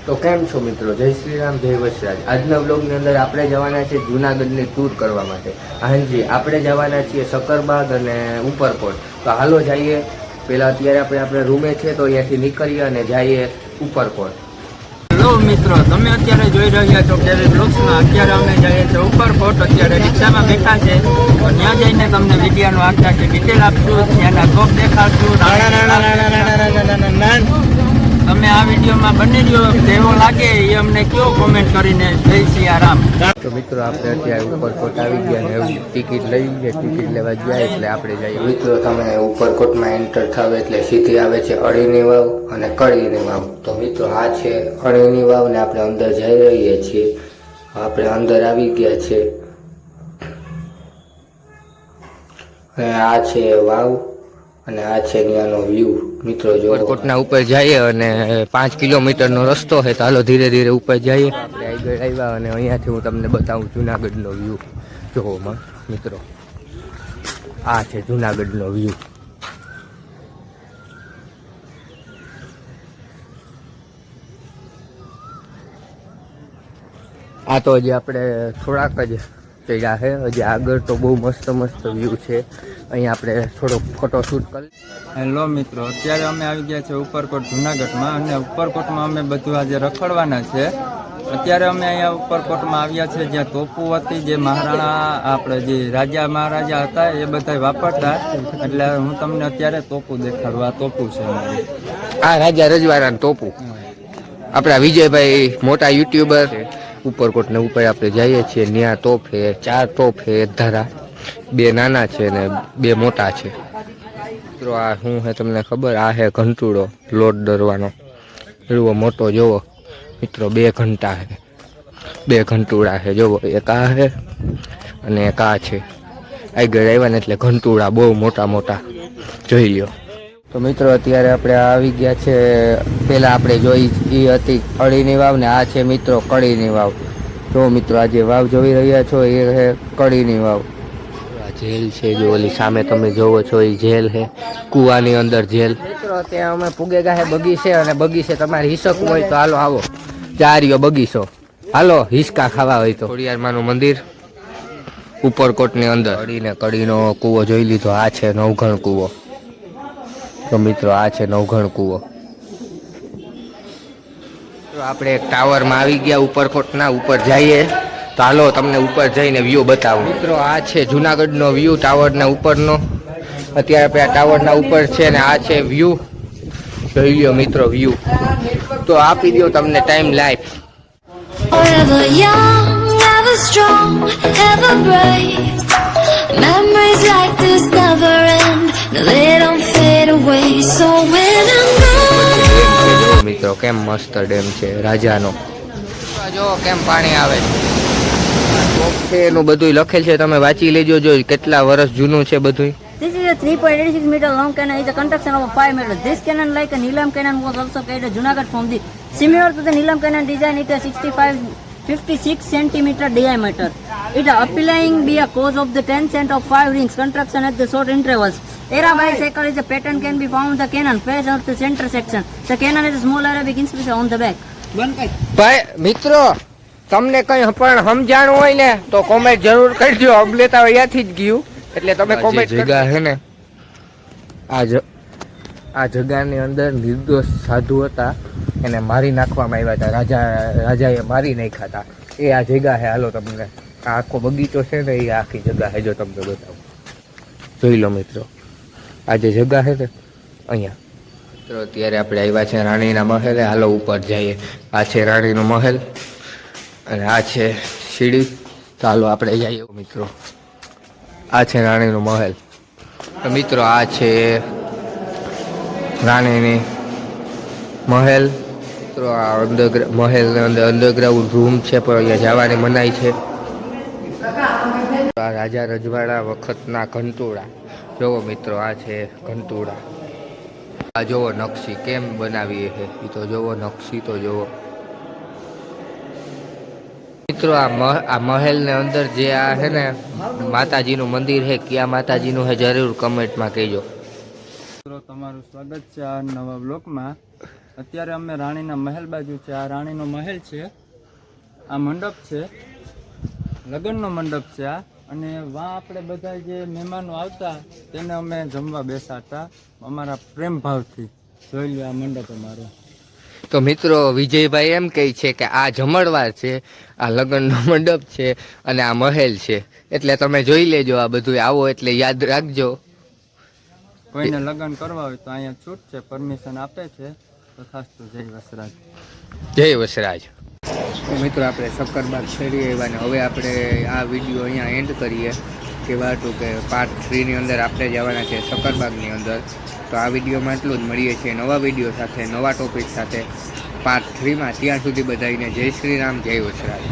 તો કેમ છો મિત્રો? જય શ્રી રામ, જય વશરાજ। આજના વ્લોગની અંદર આપણે જવાના છે જૂનાગઢની ટૂર કરવા માટે। હાજી, આપણે જવાના છીએ સક્કરબાગ અને ઉપરકોટ। તો હાલો જઈએ। પહેલાં અત્યારે આપણે રૂમે છે તો અહીંયાથી નીકળીએ અને જઈએ ઉપરકોટ। હેલો મિત્રો, તમે અત્યારે જોઈ રહ્યા છો કેવી બ્લોગ્સમાં। અત્યારે અમે જઈએ છીએ ઉપરકોટ। અત્યારે રિક્ષામાં બેઠા છે તો ત્યાં જઈને તમને વિડીયોનો આખી ડિટેલ આપશું, ત્યાંના ટોપ દેખાડશું। તમે આ વિડીયોમાં બની રહ્યો, કેવો લાગે એ અમને કયો કોમેન્ટ કરીને। જય સિયારામ। તો મિત્રો આપણે અત્યારે ઉપરકોટ આવી ગયા ને ટિકિટ લઈ ગયા, ટિકિટ લેવા ગયા એટલે આપણે જઈએ। મિત્રો તમે ઉપરકોટમાં એન્ટર થાવ એટલે સીધી આવે છે અળીની વાવ અને કળીની વાવ। તો મિત્રો આ છે અળીની વાવ ને આપણે અંદર જઈ રહીએ છીએ। આપણે અંદર આવી ગયા છે અને આ છે વાવ અને આ છે ત્યાંનો વ્યૂ। મિત્રો જો ઉપરકોટના ઉપર જઈએ અને 5 કિલોમીટરનો રસ્તો છે, તો હાલો ધીરે ધીરે ઉપર જઈએ। આપણે આગળ આવ્યા અને અહીંયાથી હું તમને બતાવું જુનાગઢનો વ્યૂ। જોવો મિત્રો, આ છે જુનાગઢનો વ્યૂ। આ તો હજી આપણે થોડાક જ ચડ્યા છે, હજી આગળ તો બહુ મસ્ત મસ્ત વ્યૂ છે। અહીંયા આપણે થોડોક ફોટોશૂટ કરી। હેલો મિત્રો, અત્યારે અમે આવી ગયા છે ઉપરકોટ જુનાગઢમાં અને ઉપરકોટમાં અમે બધું આજે રખડવાના છે। અત્યારે અમે અહીંયા ઉપરકોટમાં આવ્યા છે જ્યાં તોપુ હતી, જે મહારાણા આપણે જે રાજા મહારાજા હતા એ બધા વાપરતા, એટલે હું તમને અત્યારે તોપુ દેખાડવા। તોપુ છે અમારી, આ રાજા રજવાડાના તોપુ। આપણા વિજયભાઈ મોટા યુટ્યુબર। ઉપરકોટને ઉપર આપણે જઈએ છીએ, ત્યાં તોપ છે, 4 તોપ છે, એક ધારા, 2 નાના છે ને 2 મોટા છે। મિત્રો આ શું છે તમને ખબર? આ છે ઘંટુડો લોટ દરવાનો, એવો મોટો જોવો મિત્રો। 2 ઘંટા છે, 2 ઘંટુડા છે જોવો, એક આ છે અને એક આ છે। આગળ આવ્યા ને એટલે ઘંટુડા બહુ મોટા મોટા જોઈ લ્યો। તો મિત્રો અત્યારે આપણે આવી ગયા છે, પહેલાં આપણે જોઈ એ હતી અળીની વાવ ને આ છે મિત્રો કળીની વાવ। જો મિત્રો આ જે વાવ જોઈ રહ્યા છો એ છે કળીની વાવ। આ જેલ છે, જો ઓલી સામે તમે જોવો છો એ જેલ છે, કુવાની અંદર જેલ। મિત્રો ત્યાં અમે પુગેગા છે બગીચે, અને બગીચે તમારે હિસકવું હોય તો હાલો આવો, ચાર્યો બગીચો, હાલો હિસકા ખાવા હોય તો। ખોડિયારમાંનું મંદિર ઉપરકોટની અંદર। કળીનો કૂવો જોઈ લીધો, આ છે નવઘણ કૂવો। તો મિત્રો આ છે નવઘણ કૂવો। તો આપણે એક ટાવરમાં આવી ગયા ઉપરકોટના, ઉપર જઈએ તો હાલો તમને ઉપર જઈને વ્યૂ બતાવું। મિત્રો આ છે જુનાગઢનો વ્યૂ ટાવરના ઉપરનો। અત્યારે આપણે આ ટાવરના ઉપર છે ને આ છે વ્યૂ, જોઈ લ્યો મિત્રો વ્યૂ। તો આપી દો તમને time life. Forever young, ever strong, ever brave. Memories like this never end. No, they don't fade away. So when I'm gone. મિત્રો કેમ મસ્ત ડેમ છે રાજાનો। જો કેમ પાણી આવે છે, એનું બધું લખેલ છે, તમે વાંચી લેજો। જો કેટલા વર્ષ જૂનું છે બધું। This is a 3.86 meter long cannon. It's a construction of 5 meters. This cannon, like a Neelam cannon, was also carried at Junagadh from the similar to the Neelam cannon design. It has 56 centimeter diameter. It applying be a cause of the 10 cent of 5 rings construction at the short intervals. Era bicycle is a pattern can be found the cannon face out the center section. The cannon is a small Arabic inscription on the back. ભાઈ મિત્રો તમને કઈ પણ સમજાણું હોય ને તો comment જરૂર કરજો। અમને તો અહીંયાથી જ ગયું એટલે તમે કોમેન્ટ જગ્યા છે ને, આ જગ્યાની અંદર નિર્દોષ સાધુ હતા, એને મારી નાખવામાં આવ્યા હતા। રાજાએ મારી નાખ્યા હતા। એ આ જગ્યા છે, હાલો તમને આ આખો બગીચો છે ને એ આખી જગ્યા છે, જો તમને બતાવું, જોઈ લો મિત્રો। આ જે જગ્યા છે ને અહીંયા મિત્રો અત્યારે આપણે આવ્યા છે રાણીના મહેલે, હાલો ઉપર જઈએ। આ છે રાણીનો મહેલ અને આ છે સીડી, તો હાલો આપણે જઈએ મિત્રો। આ છે રાણીનો મહેલ। તો મિત્રો આ છે રાણીની મહેલ। મિત્રો આ મહેલની અંદર અંડરગ્રાઉન્ડ રૂમ છે, પણ અહીંયા જવાની મનાઈ છે। આ રાજા રજવાડા વખતના ઘંટુડા જોવો મિત્રો, આ છે ઘંટુડા। આ જોવો નકશી કેમ બનાવી છે, એ તો જોવો નકશી તો જોવો મિત્રો। આ મહેલને અંદર જે આ છે ને માતાજીનું મંદિર છે, ક્યાં માતાજીનું છે જરૂર કમેન્ટમાં કહેજો। તમારું સ્વાગત છે આ નવા બ્લોગમાં। અત્યારે અમે રાણીના મહેલ બાજુ છે. આ રાણીનો મહેલ છે, આ મંડપ છે, લગ્નનો મંડપ છે આ. અને વાં આપણે બધા જે મહેમાનો આવતા તેને અમે જમવા બેસાડતા અમારા પ્રેમ ભાવથી. જોઈ લો આ મંડપ અમારો. તો મિત્રો વિજયભાઈ એમ કહે છે કે આ જમણવાર છે, આ લગ્નનો મંડપ છે અને આ મહેલ છે. એટલે તમે જોઈ લેજો આ બધું, આવો એટલે યાદ રાખજો. કોઈને લગ્ન કરવા હોય તો અહીંયા છૂટ છે, પરમિશન આપે છે. તો ખાસ તો જય વસરાજ. જય વસરાજ. તો મિત્રો આપણે શક્કરબાગ ફેરી આવ્યા ને હવે આપણે આ વિડીયો અહીંયા એન્ડ કરીએ. કહેવા હતું કે પાર્ટ 3 ની અંદર આપણે જવાના છે શક્કરબાગની અંદર. તો આ વિડીયોમાં એટલું જ. મળીએ છીએ નવા વિડીયો સાથે, નવા ટોપિક સાથે પાર્ટ 3 માં. ત્યાં સુધી બધાને જય શ્રી રામ, જય વસરાજ.